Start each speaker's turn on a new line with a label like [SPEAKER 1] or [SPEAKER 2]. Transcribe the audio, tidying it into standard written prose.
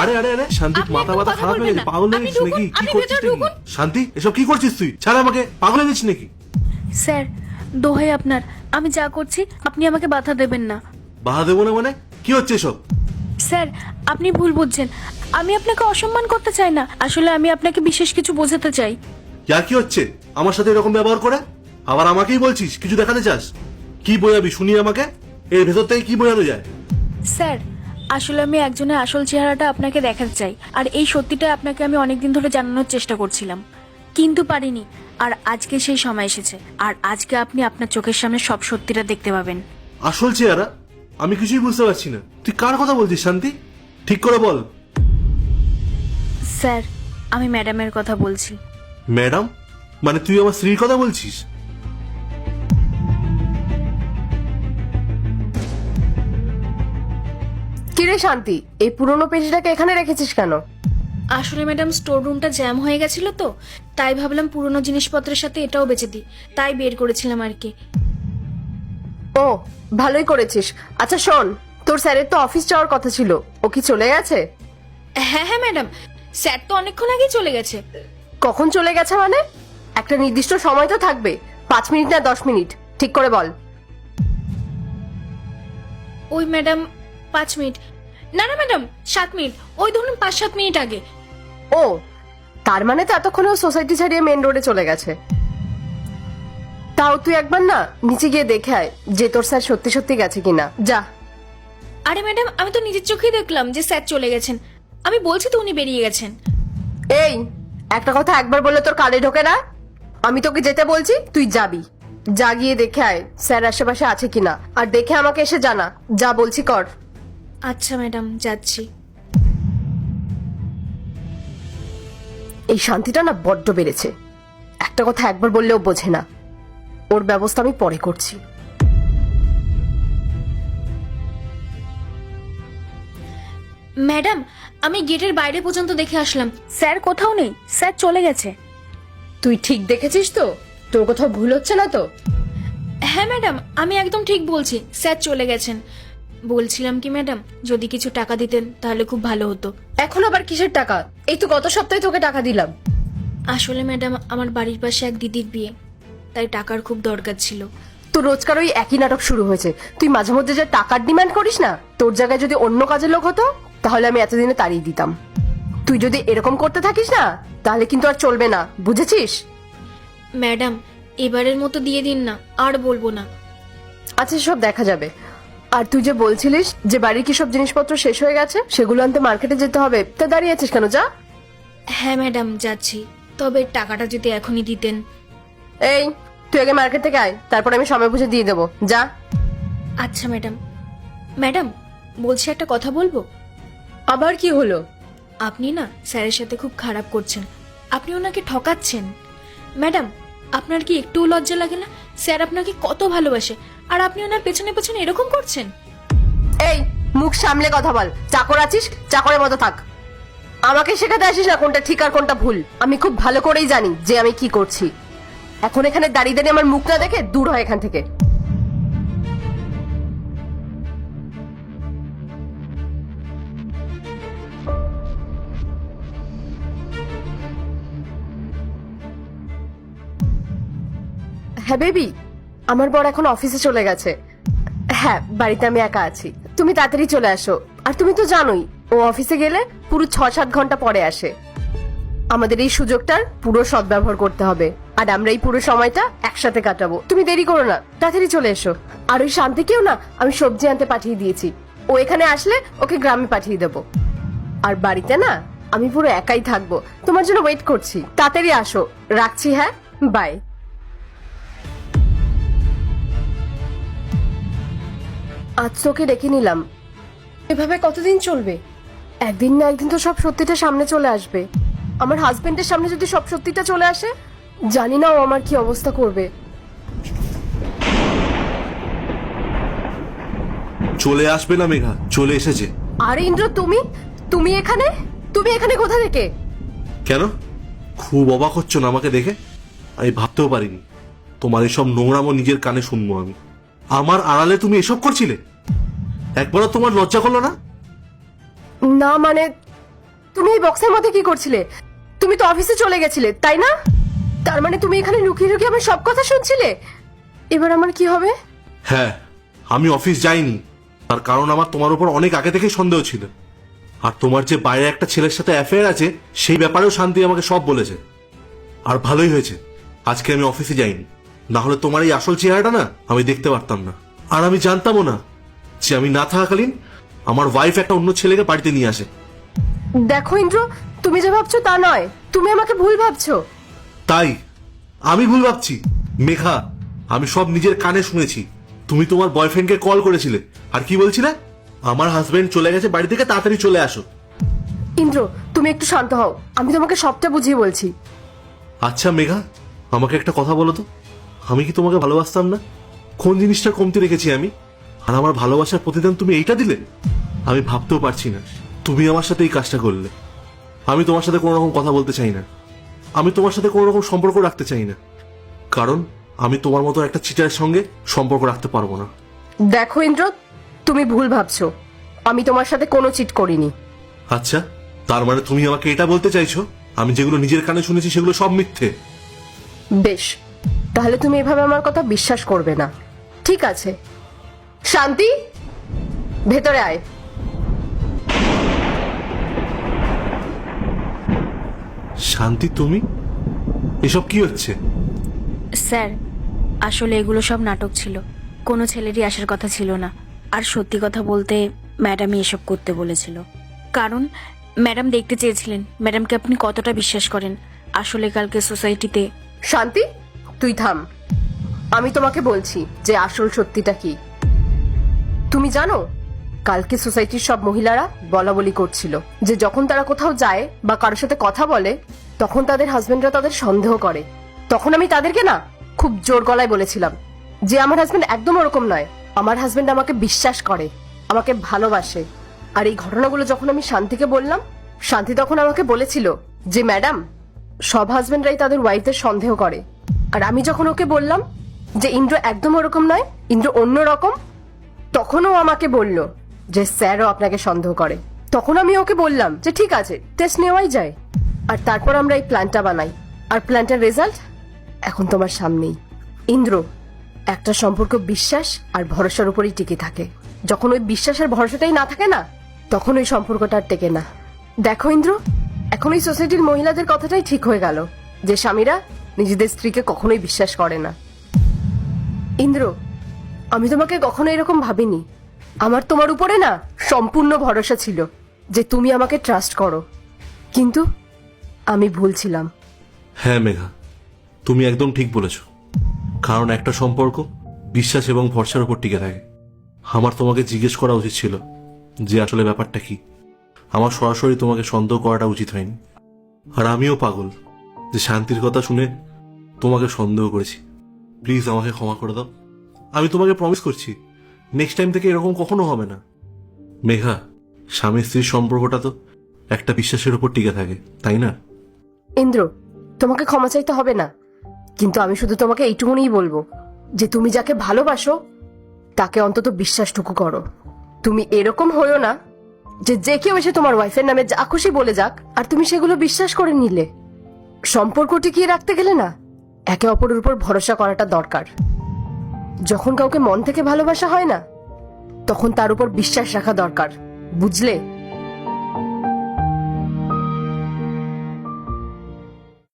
[SPEAKER 1] আরে আরে আরে শান্তি, মাথা ব্যথা খারাপ হয়ে গেছে, পাগল হয়ে গেছিস নাকি? কি করছিস তুই? শান্তি, এসব কি করছিস তুই? ছাড় আমাকে, পাগল হয়ে গেছিস নাকি?
[SPEAKER 2] স্যার, দোহাই আপনার, আমি যা করছি আপনি আমাকে বাধা দেবেন না।
[SPEAKER 1] বাধা দেবো না মানে? কি হচ্ছে এসব?
[SPEAKER 2] স্যার, আপনি ভুল বুঝছেন, আমি আপনাকে অসম্মান করতে চাই না, আসলে আমি আপনাকে বিশেষ কিছু বোঝাতে চাই।
[SPEAKER 1] কি হচ্ছে আমার সাথে এরকম ব্যবহার করে? আবার আমাকেই বলছিস কিছু দেখাতে চাস? কি বোঝাবি শুনি আমাকে? এর ভেতর থেকে কি বোঝানো যায়?
[SPEAKER 2] স্যার, আসলে আমি একজনের আসল চেহারাটা আপনাকে দেখাতে চাই, আর এই সত্যিটা আপনাকে আমি অনেকদিন ধরে জানানোর চেষ্টা করছিলাম, কিন্তু পারিনি। আর আজকে সেই সময় এসেছে, আর আজকে আপনি আপনার চোখের সামনে সব সত্যিটা দেখতে পাবেন।
[SPEAKER 1] আসল চেহারা? আমি কিছুই বুঝতে পারছি না। তুই কার কথা বলছিস শান্তি? ঠিক করে বল।
[SPEAKER 2] স্যার, আমি ম্যাডামের কথা বলছি।
[SPEAKER 1] ম্যাডাম? মানে তুই আমার স্ত্রীর কথা বলছিস?
[SPEAKER 3] কিরে শান্তি, এই পুরনো পেটিটাকে এখানে রেখেছিস কেন?
[SPEAKER 2] আসলে ম্যাডাম, স্টোর রুমটা জ্যাম হয়ে গেছিল তো, তাই ভাবলাম পুরনো জিনিসপত্রের সাথে এটাও বেচে দিই, তাই বের করেছিলাম আর কি।
[SPEAKER 3] ও, ভালোই করেছিস। আচ্ছা শোন, তোর স্যারের তো অফিস যাওয়ার কথা ছিল, ও কি চলে গেছে?
[SPEAKER 2] হ্যাঁ হ্যাঁ ম্যাডাম, স্যার তো অনেকক্ষণ আগেই চলে গেছে।
[SPEAKER 3] কখন চলে গেছে মানে? একটা নির্দিষ্ট সময় তো থাকবে, 5 মিনিট না 10 মিনিট, ঠিক করে বল।
[SPEAKER 2] ওই ম্যাডাম 5 মিনিট, না না ম্যাডাম 7 মিনিট, ওই ধরুন 5-7 মিনিট আগে।
[SPEAKER 3] ও, তার মানে তো এতক্ষণে ও সোসাইটি ছাড়িয়ে মেন রোডে চলে গেছে। তাও তুই একবার না নিচে গিয়ে দেখে আয় যে তোর স্যার সত্যি সত্যি গেছে কিনা, যা।
[SPEAKER 2] আরে ম্যাডাম, আমি তো নিজের চোখেই দেখলাম যে স্যার চলে গেছেন, আমি বলছি তো উনি বেরিয়ে গেছেন।
[SPEAKER 3] এই, একটা কথা একবার বললে তোর কানে ঢোকে না? আমি তোকে যেতে বলছি, তুই যাবি। যা গিয়ে দেখে আয় স্যার আশেপাশে আছে কিনা, আর দেখে আমাকে এসে জানা। যা বলছি কর।
[SPEAKER 2] আচ্ছা ম্যাডাম, যাচ্ছি।
[SPEAKER 3] এই শান্তিটা না বড্ড বেড়েছে, একটা কথা একবার বললেও বোঝে না। ওর ব্যবস্থা আমি পরে করছি।
[SPEAKER 2] ম্যাডাম, আমি গেটের বাইরে পর্যন্ত দেখে আসলাম, স্যার কোথাও নেই, স্যার চলে গেছে।
[SPEAKER 3] তুই ঠিক দেখেছিস তো? তোর কোথাও ভুল হচ্ছে না তো?
[SPEAKER 2] হ্যাঁ ম্যাডাম, আমি একদম ঠিক বলছি, স্যার চলে গেছেন। বলছিলাম কি ম্যাডাম, যদি কিছু টাকা দিতেন তাহলে খুব ভালো হতো।
[SPEAKER 3] এখন আবার কিসের টাকা? এই তো গত সপ্তাহে তোকে টাকা দিলাম।
[SPEAKER 2] আসলে ম্যাডাম, আমার বাড়ির পাশে এক দিদির বিয়ে, তাই টাকার খুব দরকার ছিল।
[SPEAKER 3] তো রোজকার ওই একই নাটক শুরু হয়েছে। তুই মাঝে মধ্যে যে টাকার ডিমান্ড করিস না, তোর জায়গায় যদি অন্য কাজের লোক হতো তাহলে আমি এতদিনে তাড়িয়ে দিতাম। তুই যদি এরকম করতে থাকিস না তাহলে কিন্তু আর চলবে না, বুঝেছিস?
[SPEAKER 2] ম্যাডাম, এবারের মতো দিয়ে দিন না, আর বলবো না।
[SPEAKER 3] আচ্ছা, সব দেখা যাবে। আর তুই যে বলছিলিস যে বাড়ির কি সব জিনিসপত্র শেষ হয়ে গেছে, সেগুলো আনতে মার্কেটে যেতে হবে, তা দাঁড়িয়ে আছিস কেন? যা।
[SPEAKER 2] হ্যাঁ ম্যাডাম, যাচ্ছি, তবে টাকাটা যদি এখনই দিতেন।
[SPEAKER 3] এই, তুই আগে মার্কেট থেকে আয়, তারপর আমি সময় বুঝে দিয়ে দেবো। যা।
[SPEAKER 2] আচ্ছা ম্যাডাম। ম্যাডাম, বলছি একটা কথা বলবো?
[SPEAKER 3] আবার কি হলো?
[SPEAKER 2] আপনি না স্যারের সাথে খুব খারাপ করছেন, আপনি ওনাকে ঠকাচ্ছেন। ম্যাডাম, আপনার কি একটুও লজ্জা লাগে না? স্যার আপনাকে কত ভালোবাসে, আর আপনি ওনার পেছনে পেছনে এরকম করছেন।
[SPEAKER 3] এই, মুখ সামলে কথা বল। চাকর আছিস, চাকরের মতো থাক। আমাকে শেখাতে আসিস না কোনটা ঠিক আর কোনটা ভুল। আমি খুব ভালো করেই জানি যে আমি কি করছি। এখন এখানে দাঁড়িয়ে দাঁড়িয়ে আমার মুখ না দেখে দূর হয় এখান থেকে। হ্যাঁ বেবি, আমার বর এখন অফিসে চলে গেছে। হ্যাঁ, বাড়িতে আমি একা আছি। তুমি তাড়াতাড়ি চলে আসো। আর তুমি তো জানোই ও অফিসে গেলে পুরো 6-7 ঘন্টা পরে আসে। আমাদের এই সুযোগটার পুরো সদ্ব্যবহার করতে হবে, আর আমরা এই পুরো সময়টা একসাথে কাটাবো। তুমি দেরি করো না, তাড়াতাড়ি চলে এসো। আর ওই শান্তিকেও না আমি সবজি আনতে পাঠিয়ে দিয়েছি, ও এখানে আসলে ওকে গ্রামে পাঠিয়ে দেবো। আর বাড়িতে না আমি পুরো একাই থাকবো, তোমার জন্য ওয়েট করছি। তাড়াতাড়ি আসো, রাখছি। হ্যাঁ, বাই। আজ তোকে ডেকে নিলাম, এভাবে কতদিন চলবে? একদিন না একদিন তো সব সত্যিটা সামনে চলে আসবে। আমার হাজবেন্ডের সামনে যদি সব সত্যিটা চলে আসে, জানি না ও আমার কি অবস্থা করবে।
[SPEAKER 1] চলে আসবে না মেঘা, চলে এসেছে।
[SPEAKER 3] আরে ইন্দ্র, তুমি তুমি এখানে তুমি এখানে কোথা থেকে?
[SPEAKER 1] কেন, খুব অবাক হচ্ছ না আমাকে দেখে? আমি ভাবতেও পারিনি তোমার এসব নোংরামো নিজের কানে শুনবো আমি। আমার আড়ালে তুমি এসব করছিলে? একবারও তোমার লজ্জা করলো না?
[SPEAKER 3] না মানে তুমি এই বক্সের মধ্যে কি করছিলে? তুমি তো অফিসে চলে গেছিলে, তাই না? তার মানে তুমি এখানে লুকিয়ে লুকিয়ে আমার সব কথা শুনছিলে। এবার আমার কি হবে?
[SPEAKER 1] হ্যাঁ, আমি অফিস যাইনি, তার কারণ আমার তোমার উপর অনেক আগে থেকেই সন্দেহ ছিল। আর তোমার যে বাইরে একটা ছেলের সাথে অ্যাফেয়ার আছে সেই ব্যাপারেও শান্তি আমাকে সব বলেছে। আর ভালোই হয়েছে আজকে আমি অফিসে যাইনি, না হলে তোমার এই আসল চেহারাটা না আমি দেখতে পারতাম না। আর আমি জানতামও না যে আমি না থাকাকালীন আমার ওয়াইফ একটা অন্য ছেলেকে বাড়িতে নিয়ে আসে।
[SPEAKER 3] দেখো ইন্দ্র, তুমি যা ভাবছো তা নয়, তুমি আমাকে ভুল ভাবছো।
[SPEAKER 1] তাই আমি ভুল ভাবছি? মেঘা, আমি সব নিজের কানে শুনেছি। তুমি তোমার বয়ফ্রেন্ডকে কল করেছিলে আর কি বলছিলে? আমার হাজবেন্ড চলে গেছে বাড়ি থেকে, তাড়াতাড়ি চলে আসো।
[SPEAKER 3] ইন্দ্র, তুমি একটু শান্ত হও, আমি তোমাকে সবটা বুঝিয়ে বলছি।
[SPEAKER 1] আচ্ছা মেঘা, আমাকে একটা কথা বলো তো, আমি কি তোমাকে ভালোবাসতাম না? কোন জিনিসটা কমতি রেখেছি আমি? আর আমার ভালোবাসার প্রতিদান তুমি এইটা দিলে? আমি ভাবতেও পারছি না তুমি আমার সাথে এই কাজটা করলে। আমি তোমার সাথে কোনো রকম কথা বলতে চাই না, আমি তোমার সাথে কোনো রকম সম্পর্ক রাখতে চাই না, কারণ আমি তোমার মতো একটা চিটারের সঙ্গে সম্পর্ক রাখতে পারবো না।
[SPEAKER 3] দেখো ইন্দ্র, তুমি ভুল ভাবছো, আমি তোমার সাথে কোনো চিট করিনি।
[SPEAKER 1] আচ্ছা, তার মানে তুমি আমাকে এটা বলতে চাইছো আমি যেগুলো নিজের কানে শুনেছি সেগুলো সব মিথ্যে?
[SPEAKER 3] বেশ, তাহলে তুমি এভাবে আমার কথা বিশ্বাস করবে না, ঠিক আছে? শান্তি, ভেতরে আয়।
[SPEAKER 1] শান্তি, তুমি? এসব কি হচ্ছে?
[SPEAKER 2] স্যার, আসলে এগুলো সব নাটক ছিল, কোনো ছেলেরই আসার কথা ছিল না। আর সত্যি কথা বলতে ম্যাডামই এসব করতে বলেছিল, কারণ ম্যাডাম দেখতে চেয়েছিলেন ম্যাডামকে আপনি কতটা বিশ্বাস করেন। আসলে কালকে সোসাইটিতে...
[SPEAKER 3] শান্তি, তুই থাম, আমি তোমাকে বলছি যে আসল সত্যিটা কি। তুমি জানো, কালকে সোসাইটির সব মহিলারা বলা বলি করছিল যে যখন তারা কোথাও যায় বা কারোর সাথে কথা বলে তখন তাদের হাজবেন্ডরা তাদের সন্দেহ করে। তখন আমি তাদেরকে না খুব জোর গলায় বলেছিলাম যে আমার হাজবেন্ড একদম ওরকম নয়, আমার হাজবেন্ড আমাকে বিশ্বাস করে, আমাকে ভালোবাসে। আর এই ঘটনাগুলো যখন আমি শান্তিকে বললাম, শান্তি তখন আমাকে বলেছিল যে ম্যাডাম, সব হাজবেন্ডরাই তাদের ওয়াইফদের সন্দেহ করে। আর আমি যখন ওকে বললাম যে ইন্দ্র একদম ওরকম নয়, ইন্দ্র অন্য রকম, তখনও আমাকে বলল যে স্যারও আপনাকে সন্দেহ করে। তখন আমি ওকে বললাম যে ঠিক আছে, টেস্ট নেওয়াই যায়। আর তারপর আমরা এই প্ল্যানটা বানাই, আর প্ল্যানটার রেজাল্ট এখন তোমার সামনেই। ইন্দ্র, একটা সম্পর্ক বিশ্বাস আর ভরসার উপরই টিকে থাকে। যখন ওই বিশ্বাস আর ভরসাটাই না থাকে না, তখন ওই সম্পর্কটা আর টেকে না। দেখো ইন্দ্র, এখন এই সোসাইটির মহিলাদের কথাটাই ঠিক হয়ে গেল যে স্বামীরা নিজেদের স্ত্রীকে কখনোই বিশ্বাস করে না। ইন্দ্র, আমি তোমাকে কখনো এরকম ভাবিনি। আমার তোমার উপরে না সম্পূর্ণ ভরসা ছিল যে তুমি আমাকে ট্রাস্ট করো, কিন্তু আমি ভুল ছিলাম।
[SPEAKER 1] হ্যাঁ মেঘা, তুমি একদম ঠিক বলেছ, কারণ একটা সম্পর্ক বিশ্বাস এবং ভরসার উপর টিকে থাকে। আমার তোমাকে জিজ্ঞেস করা উচিত ছিল যে আসলে ব্যাপারটা কি। আমার সরাসরি তোমাকে সন্দেহ করাটা উচিত হয়নি। আর আমিও পাগল যে শান্তির কথা শুনে তোমাকে সন্দেহ করেছি। প্লিজ আমাকে ক্ষমা করে দাও, আমি তোমাকে প্রমিস করছি নেক্সট টাইম থেকে এরকম কখনো হবে না। মেঘা, স্বামী স্ত্রীর সম্পর্কটা তো একটা বিশ্বাসের উপর টিকে থাকে, তাই না?
[SPEAKER 3] ইন্দ্র, তোমাকে ক্ষমা চাইতে হবে না, কিন্তু আমি শুধু তোমাকে এইটুকুনিই বলবো যে তুমি যাকে ভালোবাসো তাকে অন্তত বিশ্বাসটুকু করো। তুমি এরকম হইও না যে যে কেউ এসে তোমার ওয়াইফের নামে যা খুশি বলে যাক আর তুমি সেগুলো বিশ্বাস করে নিলে। সম্পর্ক টিকিয়ে রাখতে গেলে না একে অপরের উপর ভরসা করাটা দরকার। যখন কাউকে মন থেকে ভালোবাসা হয় না, তখন তার উপর বিশ্বাস রাখা দরকার, বুঝলে?